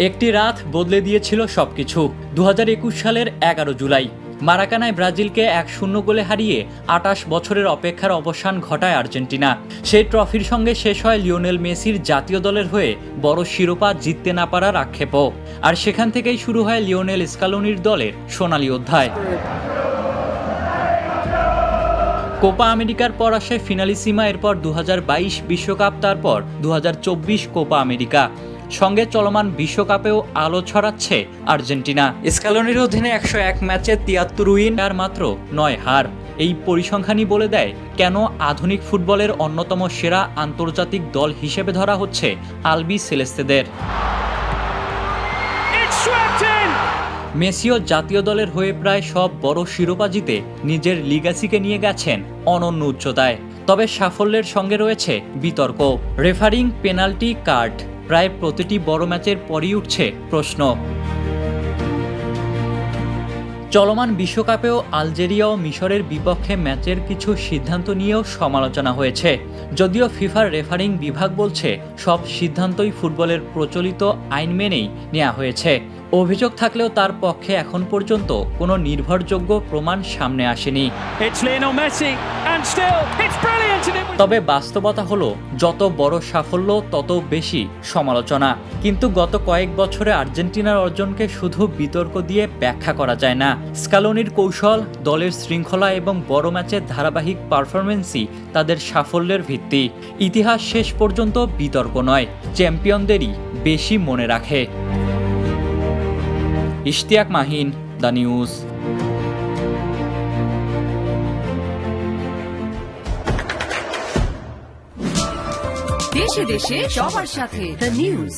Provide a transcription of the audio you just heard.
একটি রাত বদলে দিয়েছিল সবকিছু। 2021 সালের 11 জুলাই মারাকানায় ব্রাজিলকে 1-0 গোলে হারিয়ে 28 বছরের অপেক্ষার অবসান ঘটায় আর্জেন্টিনা। সেই ট্রফির সঙ্গে শেষ হয় লিওনেল মেসির জাতীয় দলের হয়ে বড় শিরোপা জিততে না পারার আক্ষেপও। আর সেখান থেকেই শুরু হয় লিওনেল স্কালোনির দলের সোনালী অধ্যায়। কোপা আমেরিকার পর আসে ফিনালিসিমা, এরপর 2022 বিশ্বকাপ, তারপর 2024 কোপা আমেরিকা। সঙ্গে চলমান বিশ্বকাপেও আলো ছড়াচ্ছে আর্জেন্টিনা। স্কালোনির অধীনে 101 ম্যাচে 73 উইন আর মাত্র 9 হার। এই পরিসংখ্যানই বলে দেয় কেন আধুনিক ফুটবলের অন্যতম সেরা আন্তর্জাতিক দল হিসেবে ধরা হচ্ছে আলবি সেলেস্তেদের। মেসিও জাতীয় দলের হয়ে প্রায় সব বড় শিরোপা জিতে নিজের লিগাসিকে নিয়ে গেছেন অনন্য উচ্চতায়। তবে সাফল্যের সঙ্গে রয়েছে বিতর্ক, রেফারিং, পেনাল্টি, কার্ড। প্রায় প্রতিটি বড় ম্যাচের পরই উঠছে প্রশ্ন। চলমান বিশ্বকাপেও আলজেরিয়া ও মিশরের বিপক্ষে ম্যাচের কিছু সিদ্ধান্ত নিয়েও সমালোচনা হয়েছে। যদিও ফিফার রেফারিং বিভাগ বলছে সব সিদ্ধান্তই ফুটবলের প্রচলিত আইন মেনেই নেওয়া হয়েছে। অভিযোগ থাকলেও তার পক্ষে এখন পর্যন্ত কোনো নির্ভরযোগ্য প্রমাণ সামনে আসেনি। তবে বাস্তবতা হলো যত বড় সাফল্য তত বেশি সমালোচনা। কিন্তু গত কয়েক বছরে আর্জেন্টিনার অর্জনকে শুধু বিতর্ক দিয়ে ব্যাখ্যা করা যায় না। স্কালোনির কৌশল, দলের শৃঙ্খলা এবং বড় ম্যাচের ধারাবাহিক পারফরমেন্সই তাদের সাফল্যের ভিত্তি। ইতিহাস শেষ পর্যন্ত বিতর্ক নয়, চ্যাম্পিয়নদেরই বেশি মনে রাখে। Ishtiaq Mahin, the news. দেশে দেশে সবার সাথে দ্য নিউজ।